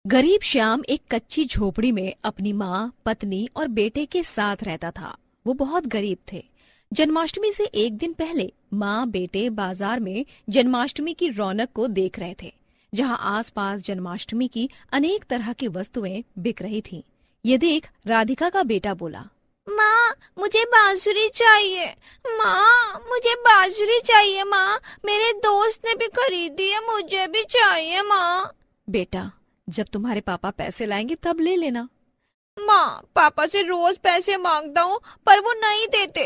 गरीब श्याम एक कच्ची झोपड़ी में अपनी माँ, पत्नी और बेटे के साथ रहता था। वो बहुत गरीब थे। जन्माष्टमी से एक दिन पहले माँ बेटे बाजार में जन्माष्टमी की रौनक को देख रहे थे, जहाँ आसपास जन्माष्टमी की अनेक तरह की वस्तुएं बिक रही थीं। ये देख राधिका का बेटा बोला, माँ, मुझे बांसुरी चाहिए। माँ, मुझे बांसुरी चाहिए। माँ, मेरे दोस्त ने भी खरीदी है, मुझे भी चाहिए। माँ। बेटा, जब तुम्हारे पापा पैसे लाएंगे तब ले लेना। माँ, पापा से रोज पैसे मांगता हूँ पर वो नहीं देते।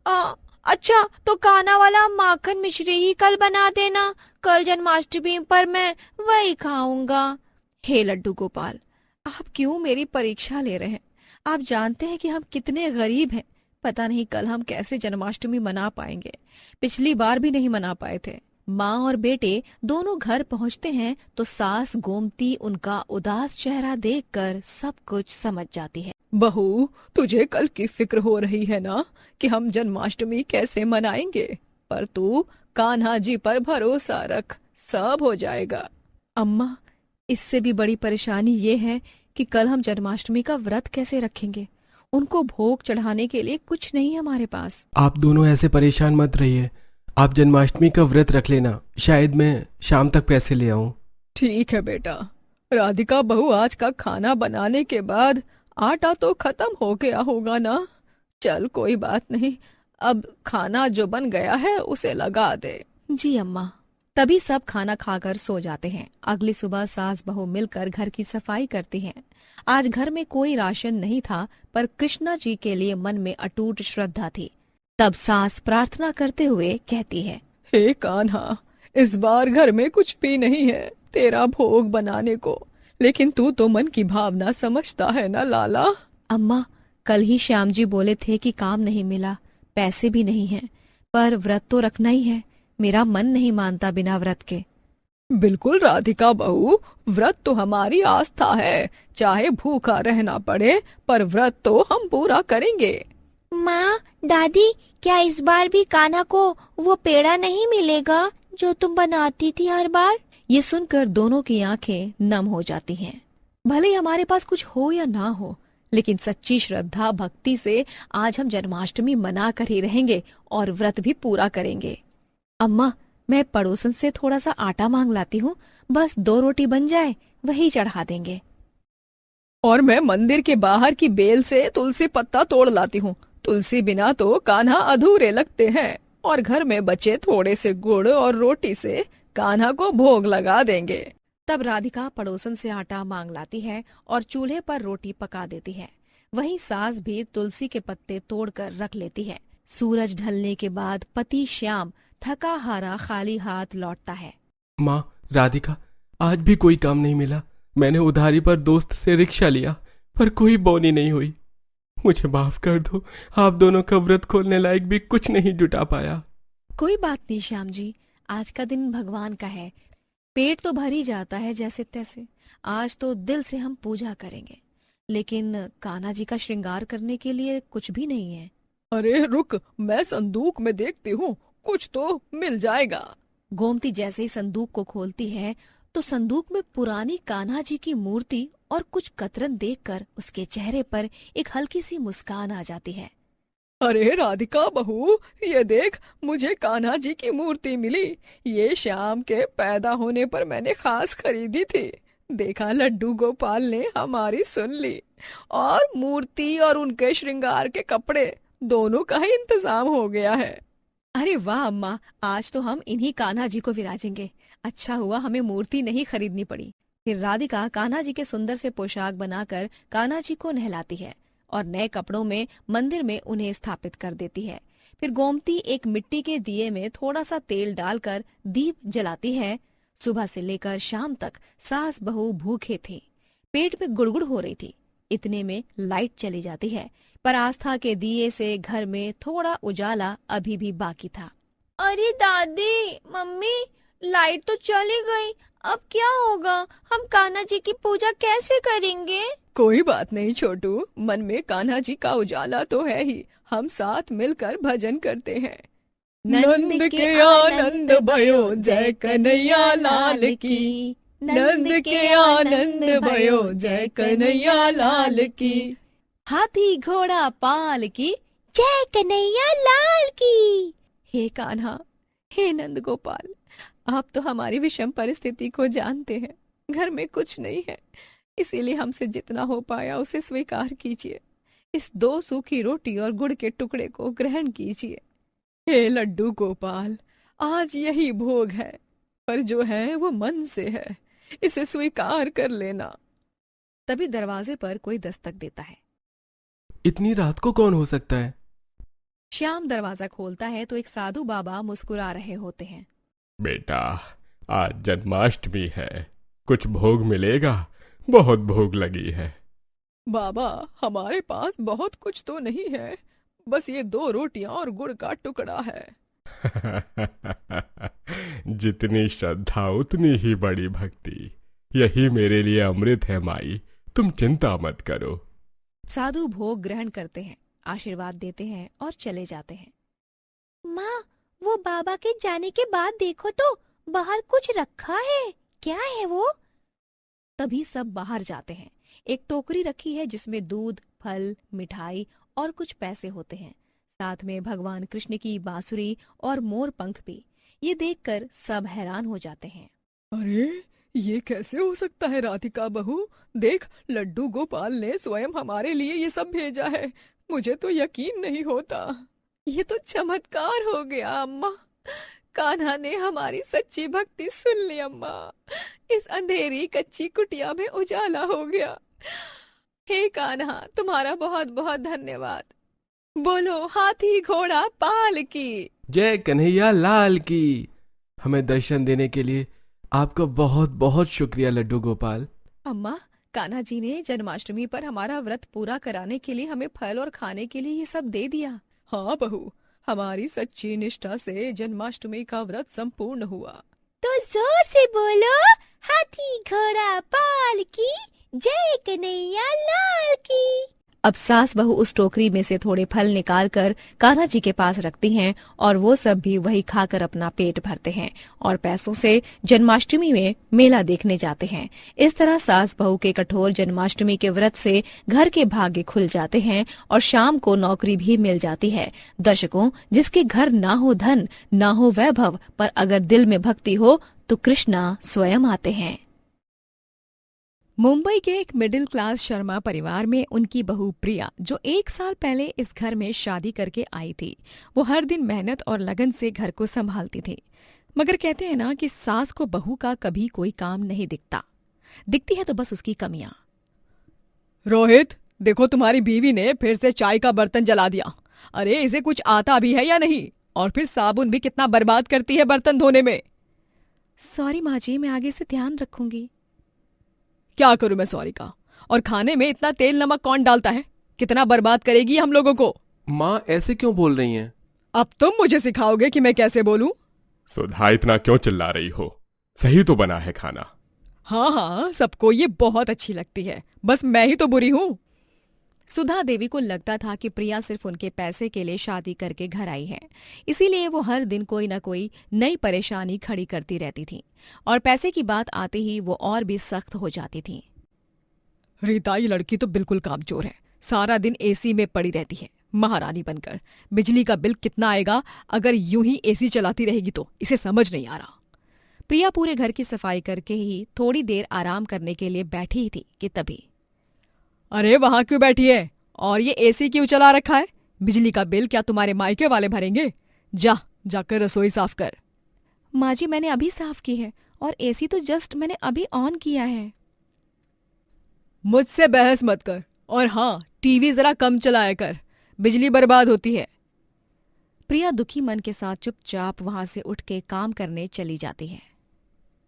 अच्छा, तो काना वाला माखन मिश्री ही कल बना देना। कल जन्माष्टमी पर मैं वही खाऊंगा। हे लड्डू गोपाल, आप क्यों मेरी परीक्षा ले रहे हैं? आप जानते हैं कि हम कितने गरीब हैं। पता नहीं कल हम कैसे जन्माष्टमी मना पाएंगे। पिछली बार भी नहीं मना पाए थे। माँ और बेटे दोनों घर पहुँचते हैं तो सास गोमती उनका उदास चेहरा देखकर सब कुछ समझ जाती है। बहू, तुझे कल की फिक्र हो रही है ना कि हम जन्माष्टमी कैसे मनाएंगे, पर तू कान्हा जी पर भरोसा रख, सब हो जाएगा। अम्मा, इससे भी बड़ी परेशानी ये है कि कल हम जन्माष्टमी का व्रत कैसे रखेंगे। उनको भोग चढ़ाने के लिए कुछ नहीं है हमारे पास। आप दोनों ऐसे परेशान मत रहिए। आप जन्माष्टमी का व्रत रख लेना, शायद मैं शाम तक पैसे ले आऊं। ठीक है बेटा। राधिका बहू, आज का खाना बनाने के बाद आटा तो खत्म हो गया होगा ना? चल कोई बात नहीं, अब खाना जो बन गया है उसे लगा दे। जी अम्मा। तभी सब खाना खाकर सो जाते हैं। अगली सुबह सास बहू मिलकर घर की सफाई करती हैं। आज घर में कोई राशन नहीं था, पर कृष्णा जी के लिए मन में अटूट श्रद्धा थी। तब सास प्रार्थना करते हुए कहती है, हे कान्हा, इस बार घर में कुछ भी नहीं है तेरा भोग बनाने को, लेकिन तू तो मन की भावना समझता है ना लाला। अम्मा, कल ही श्याम जी बोले थे कि काम नहीं मिला, पैसे भी नहीं हैं, पर व्रत तो रखना ही है। मेरा मन नहीं मानता बिना व्रत के। बिल्कुल राधिका बहू, व्रत तो हमारी आस्था है। चाहे भूखा रहना पड़े, पर व्रत तो हम पूरा करेंगे। माँ, दादी, क्या इस बार भी कान्हा को वो पेड़ा नहीं मिलेगा जो तुम बनाती थी हर बार? ये सुनकर दोनों की आंखें नम हो जाती हैं। भले ही हमारे पास कुछ हो या ना हो, लेकिन सच्ची श्रद्धा भक्ति से आज हम जन्माष्टमी मना कर ही रहेंगे और व्रत भी पूरा करेंगे। अम्मा, मैं पड़ोसन से थोड़ा सा आटा मांग लाती हूँ, बस 2 रोटी बन जाए, वही चढ़ा देंगे। और मैं मंदिर के बाहर की बेल से तुलसी पत्ता तोड़ लाती हूँ। तुलसी बिना तो कान्हा अधूरे लगते हैं, और घर में बचे थोड़े से गुड़ और रोटी से कान्हा को भोग लगा देंगे। तब राधिका पड़ोसन से आटा मांग लाती है और चूल्हे पर रोटी पका देती है। वहीं सास भी तुलसी के पत्ते तोड़कर रख लेती है। सूरज ढलने के बाद पति श्याम थका हारा खाली हाथ लौटता है। माँ, राधिका, आज भी कोई काम नहीं मिला। मैंने उधारी पर दोस्त से रिक्शा लिया, पर कोई बोनी नहीं हुई। मुझे माफ कर दो, आप दोनों का व्रत खोलने लायक भी कुछ नहीं जुटा पाया। कोई बात नहीं श्याम जी, आज का दिन भगवान का है। पेट तो भर ही जाता है जैसे तैसे। आज तो दिल से हम पूजा करेंगे, लेकिन कान्हा जी का श्रृंगार करने के लिए कुछ भी नहीं है। अरे रुक, मैं संदूक में देखती हूँ, कुछ तो मिल जाएगा। गोमती जैसे ही संदूक को खोलती है तो संदूक में पुरानी कान्हा जी की मूर्ति और कुछ कतरन देखकर उसके चेहरे पर एक हल्की सी मुस्कान आ जाती है। अरे राधिका बहू, ये देख, मुझे कान्हा जी की मूर्ति मिली। ये श्याम के पैदा होने पर मैंने खास खरीदी थी। देखा, लड्डू गोपाल ने हमारी सुन ली, और मूर्ति और उनके श्रृंगार के कपड़े दोनों का ही इंतजाम हो गया है। अरे वाह अम्मा, आज तो हम इन्हीं कान्हा जी को विराजेंगे। अच्छा हुआ हमें मूर्ति नहीं खरीदनी पड़ी। फिर राधिका कान्हा जी के सुंदर से पोशाक बनाकर कान्हा जी को नहलाती है और नए कपड़ों में मंदिर में उन्हें स्थापित कर देती है। फिर गोमती एक मिट्टी के दिए में थोड़ा सा तेल डालकर दीप जलाती है। सुबह से लेकर शाम तक सास बहू भूखे थे, पेट में गुड़गुड़ हो रही थी। इतने में लाइट चली जाती है, पर आस्था के दिए से घर में थोड़ा उजाला अभी भी बाकी था। अरे दादी, मम्मी, लाइट तो चली गई। अब क्या होगा? हम कान्हा जी की पूजा कैसे करेंगे? कोई बात नहीं छोटू, मन में कान्हा जी का उजाला तो है ही। हम साथ मिलकर भजन करते हैं। नंद के आनंद भयो, जय कन्हैया लाल की। नंद के आनंद भयो, जय कन्हैया लाल की। हाथी घोड़ा पाल की, जय कन्हैया लाल की। हे कान्हा, हे नंद गोपाल, आप तो हमारी विषम परिस्थिति को जानते हैं। घर में कुछ नहीं है, इसीलिए हमसे जितना हो पाया उसे स्वीकार कीजिए। इस 2 सूखी रोटी और गुड़ के टुकड़े को ग्रहण कीजिए। हे लड्डू गोपाल, आज यही भोग है, पर जो है वो मन से है, इसे स्वीकार कर लेना। तभी दरवाजे पर कोई दस्तक देता है। इतनी रात को कौन हो सकता है? श्याम दरवाजा खोलता है तो एक साधु बाबा मुस्कुरा रहे होते हैं। बेटा, आज जन्माष्टमी है, कुछ भोग मिलेगा? बहुत भोग लगी है। बाबा, हमारे पास बहुत कुछ तो नहीं है, बस ये 2 रोटियां और गुड़ का टुकड़ा है। जितनी श्रद्धा उतनी ही बड़ी भक्ति, यही मेरे लिए अमृत है माई, तुम चिंता मत करो। साधु भोग ग्रहण करते हैं, आशीर्वाद देते हैं और चले जाते हैं। माँ, वो बाबा के जाने के बाद देखो तो बाहर कुछ रखा है, क्या है वो? तभी सब बाहर जाते हैं। एक टोकरी रखी है जिसमें दूध, फल, मिठाई और कुछ पैसे होते हैं, साथ में भगवान कृष्ण की बांसुरी और मोर पंख भी। ये देखकर सब हैरान हो जाते हैं। अरे, ये कैसे हो सकता है राधिका बहू? देख, लड्डू गोपाल ने स्वयं हमारे लिए ये सब भेजा है। मुझे तो यकीन नहीं होता। ये तो चमत्कार हो गया अम्मा। कान्हा ने हमारी सच्ची भक्ति सुन ली अम्मा। इस अंधेरी कच्ची कुटिया में उजाला हो गया। हे कान्हा, तुम्हारा बहुत बहुत धन्यवाद। बोलो हाथी घोड़ा पाल की। जय कन्हैया लाल की। हमें दर्शन देने के लिए आपका बहुत बहुत शुक्रिया लड्डू गोपाल। अम्मा, कान्हा जी ने जन्माष्टमी पर हमारा व्रत पूरा कराने के लिए हमें फल और खाने के लिए ये सब दे दिया। हाँ बहू, हमारी सच्ची निष्ठा से जन्माष्टमी का व्रत संपूर्ण हुआ। तो जोर से बोलो, हाथी घोड़ा पाल की, जय कन्हैया लाल की। अब सास बहू उस टोकरी में से थोड़े फल निकालकर कान्हा जी के पास रखती हैं और वो सब भी वही खाकर अपना पेट भरते हैं और पैसों से जन्माष्टमी में मेला देखने जाते हैं। इस तरह सास बहू के कठोर जन्माष्टमी के व्रत से घर के भाग्य खुल जाते हैं और शाम को नौकरी भी मिल जाती है। दर्शकों, जिसके घर ना हो धन, ना हो वैभव, पर अगर दिल में भक्ति हो तो कृष्णा स्वयं आते हैं। मुंबई के एक मिडिल क्लास शर्मा परिवार में उनकी बहू प्रिया, जो 1 साल पहले इस घर में शादी करके आई थी, वो हर दिन मेहनत और लगन से घर को संभालती थी। मगर कहते हैं ना कि सास को बहू का कभी कोई काम नहीं दिखता, दिखती है तो बस उसकी कमियां। रोहित, देखो तुम्हारी बीवी ने फिर से चाय का बर्तन जला दिया। अरे, इसे कुछ आता भी है या नहीं? और फिर साबुन भी कितना बर्बाद करती है बर्तन धोने में। सॉरी माँ जी, मैं आगे से ध्यान रखूंगी। क्या करूं मैं सॉरी का? और खाने में इतना तेल नमक कौन डालता है? कितना बर्बाद करेगी हम लोगों को। माँ, ऐसे क्यों बोल रही हैं? अब तुम मुझे सिखाओगे कि मैं कैसे बोलूं? सुधा, इतना क्यों चिल्ला रही हो? सही तो बना है खाना। हाँ हाँ, सबको ये बहुत अच्छी लगती है, बस मैं ही तो बुरी हूँ। सुधा देवी को लगता था कि प्रिया सिर्फ उनके पैसे के लिए शादी करके घर आई है, इसीलिए वो हर दिन कोई न कोई नई परेशानी खड़ी करती रहती थी और पैसे की बात आते ही वो और भी सख्त हो जाती थी। रीता, ये लड़की तो बिल्कुल कामचोर है, सारा दिन एसी में पड़ी रहती है महारानी बनकर। बिजली का बिल कितना आएगा अगर यूं ही एसी चलाती रहेगी तो? इसे समझ नहीं आ रहा। प्रिया पूरे घर की सफाई करके ही थोड़ी देर आराम करने के लिए बैठी ही थी कि तभी, अरे वहां क्यों बैठी है? और ये एसी क्यों चला रखा है? बिजली का बिल क्या तुम्हारे मायके वाले भरेंगे? जाकर रसोई साफ कर। माँ जी, मैंने अभी साफ की है और एसी तो जस्ट मैंने अभी ऑन किया है। मुझसे बहस मत कर, और हाँ, टीवी जरा कम चलाया कर, बिजली बर्बाद होती है। प्रिया दुखी मन के साथ चुपचाप वहां से उठ के काम करने चली जाती है।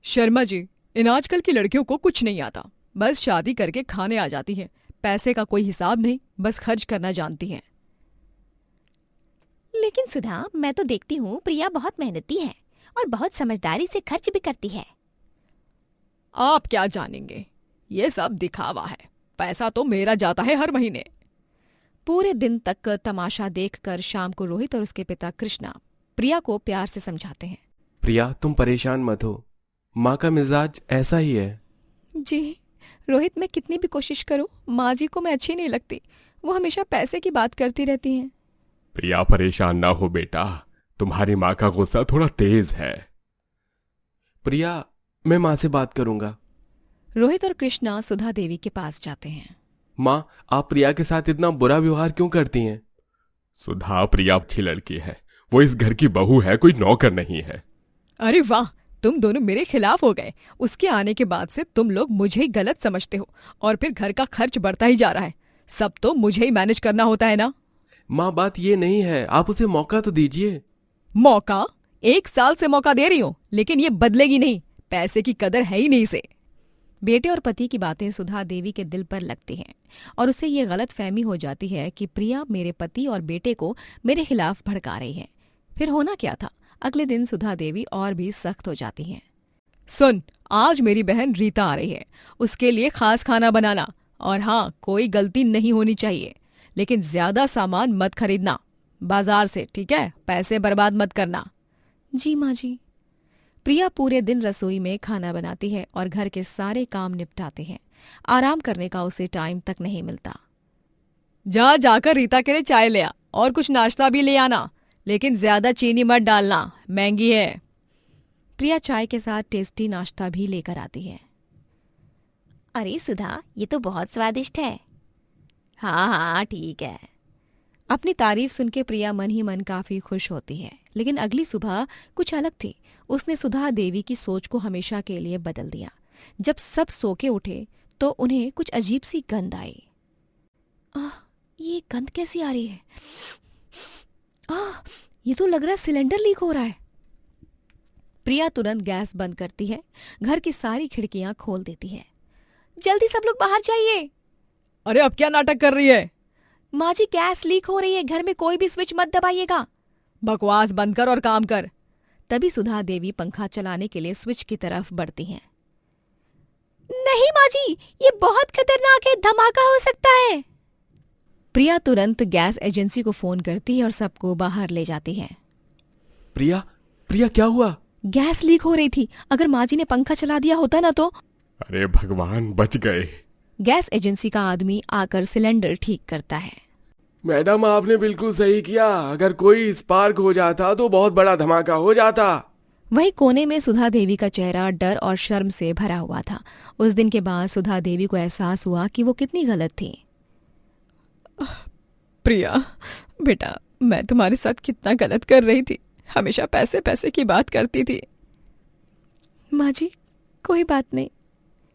शर्मा जी, इन आजकल की लड़कियों को कुछ नहीं आता, बस शादी करके खाने आ जाती है, पैसे का कोई हिसाब नहीं, बस खर्च करना जानती हैं। लेकिन सुधा, मैं तो देखती हूँ प्रिया बहुत मेहनती है और बहुत समझदारी से खर्च भी करती है। आप क्या जानेंगे, ये सब दिखावा है, पैसा तो मेरा जाता है हर महीने। पूरे दिन तक तमाशा देखकर शाम को रोहित और उसके पिता कृष्णा प्रिया को प्यार से समझाते हैं। प्रिया, तुम परेशान मत हो, माँ का मिजाज ऐसा ही है। जी रोहित, मैं कितनी भी कोशिश करूं, माँ जी को मैं अच्छी नहीं लगती। वो हमेशा पैसे की बात करती रहती हैं। प्रिया परेशान ना हो बेटा, तुम्हारी माँ का गुस्सा थोड़ा तेज है। प्रिया, मैं माँ से बात करूंगा। रोहित और कृष्णा सुधा देवी के पास जाते हैं। माँ, आप प्रिया के साथ इतना बुरा व्यवहार क्यों करती हैं? सुधा, प्रिया अच्छी लड़की है, वो इस घर की बहू है, कोई नौकर नहीं है। अरे वाह, तुम दोनों मेरे खिलाफ हो गए। उसके आने के बाद से तुम लोग मुझे ही गलत समझते हो और फिर घर का खर्च बढ़ता ही जा रहा है। सब तो मुझे ही मैनेज करना होता है ना। माँ, बात ये नहीं है, आप उसे मौका तो दीजिए। मौका? 1 साल से मौका दे रही हूँ, लेकिन ये बदलेगी नहीं। पैसे की कदर है ही नहीं इसे। बेटे और पति की बातें सुधा देवी के दिल पर लगती हैं और उसे ये गलत फहमी हो जाती है कि प्रिया मेरे पति और बेटे को मेरे खिलाफ भड़का रही है। फिर होना क्या था, अगले दिन सुधा देवी और भी सख्त हो जाती हैं। सुन, आज मेरी बहन रीता आ रही है, उसके लिए खास खाना बनाना। और हाँ, कोई गलती नहीं होनी चाहिए, लेकिन ज्यादा सामान मत खरीदना बाजार से, ठीक है? पैसे बर्बाद मत करना। जी माँ जी। प्रिया पूरे दिन रसोई में खाना बनाती है और घर के सारे काम निपटाती है। आराम करने का उसे टाइम तक नहीं मिलता। जा जाकर रीता के लिए चाय ले आ और कुछ नाश्ता भी ले आना, लेकिन ज्यादा चीनी मत डालना, महंगी है। प्रिया चाय के साथ टेस्टी नाश्ता भी लेकर आती है। अरे सुधा, ये तो बहुत स्वादिष्ट है। हाँ हाँ ठीक है। अपनी तारीफ सुन के प्रिया मन ही मन काफी खुश होती है, लेकिन अगली सुबह कुछ अलग थी। उसने सुधा देवी की सोच को हमेशा के लिए बदल दिया। जब सब सो के उठे तो उन्हें कुछ अजीब सी गंध आई। ये गंध कैसी आ रही है? ये तो लग रहा है सिलेंडर लीक हो रहा है। प्रिया तुरंत गैस बंद करती है, घर की सारी खिड़कियां खोल देती है। जल्दी सब लोग बाहर जाइए। अरे अब क्या नाटक कर रही है? माँ जी, गैस लीक हो रही है, घर में कोई भी स्विच मत दबाइएगा। बकवास बंद कर और काम कर। तभी सुधा देवी पंखा चलाने के लिए स्विच की तरफ बढ़ती हैं। नहीं माँ जी, ये बहुत खतरनाक है, धमाका हो सकता है। प्रिया तुरंत गैस एजेंसी को फोन करती है और सबको बाहर ले जाती है। प्रिया, प्रिया क्या हुआ? गैस लीक हो रही थी, अगर माँ जी ने पंखा चला दिया होता ना तो। अरे भगवान, बच गए। गैस एजेंसी का आदमी आकर सिलेंडर ठीक करता है। मैडम, आपने बिल्कुल सही किया, अगर कोई स्पार्क हो जाता तो बहुत बड़ा धमाका हो जाता। वही कोने में सुधा देवी का चेहरा डर और शर्म से भरा हुआ था। उस दिन के बाद सुधा देवी को एहसास हुआ कि वो कितनी गलत थी। प्रिया बेटा, मैं तुम्हारे साथ कितना गलत कर रही थी, हमेशा पैसे पैसे की बात करती थी। माँ जी, कोई बात नहीं।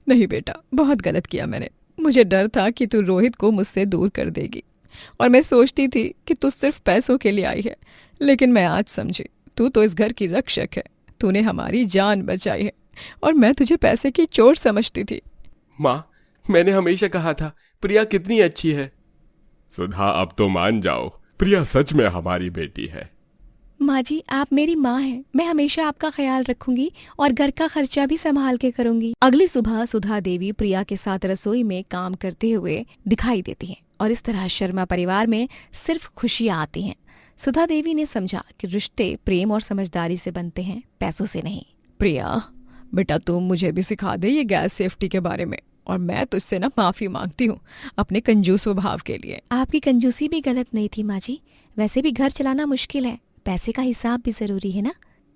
नहीं बेटा, बहुत गलत किया मैंने। मुझे डर था कि तू रोहित को मुझसे दूर कर देगी और मैं सोचती थी कि तू सिर्फ पैसों के लिए आई है, लेकिन मैं आज समझी तू तो इस घर की रक्षक है। तूने हमारी जान बचाई है और मैं तुझे पैसे की चोट समझती थी। माँ, मैंने हमेशा कहा था प्रिया कितनी अच्छी है। सुधा, अब तो मान जाओ, प्रिया सच में हमारी बेटी है। माँ जी, आप मेरी माँ हैं, मैं हमेशा आपका ख्याल रखूंगी और घर का खर्चा भी संभाल के करूंगी। अगली सुबह सुधा देवी प्रिया के साथ रसोई में काम करते हुए दिखाई देती हैं और इस तरह शर्मा परिवार में सिर्फ खुशियाँ आती हैं। सुधा देवी ने समझा कि रिश्ते प्रेम और समझदारी से बनते हैं, पैसों से नहीं। प्रिया बेटा, तुम मुझे भी सिखा दे ये गैस सेफ्टी के बारे में, और मैं तुझसे ना माफी मांगती हूँ अपने कंजूस स्वभाव के लिए। आपकी कंजूसी भी गलत नहीं थी माँ जी, वैसे भी घर चलाना मुश्किल है, पैसे का हिसाब भी जरूरी है ना।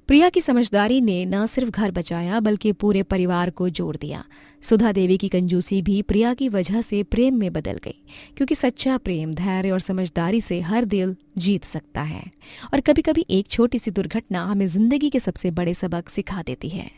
प्रिया की समझदारी ने न सिर्फ घर बचाया बल्कि पूरे परिवार को जोड़ दिया। सुधा देवी की कंजूसी भी प्रिया की वजह से प्रेम में बदल गई, क्योंकि सच्चा प्रेम धैर्य और समझदारी से हर दिल जीत सकता है। और कभी कभी एक छोटी सी दुर्घटना हमें जिंदगी के सबसे बड़े सबक सिखा देती है।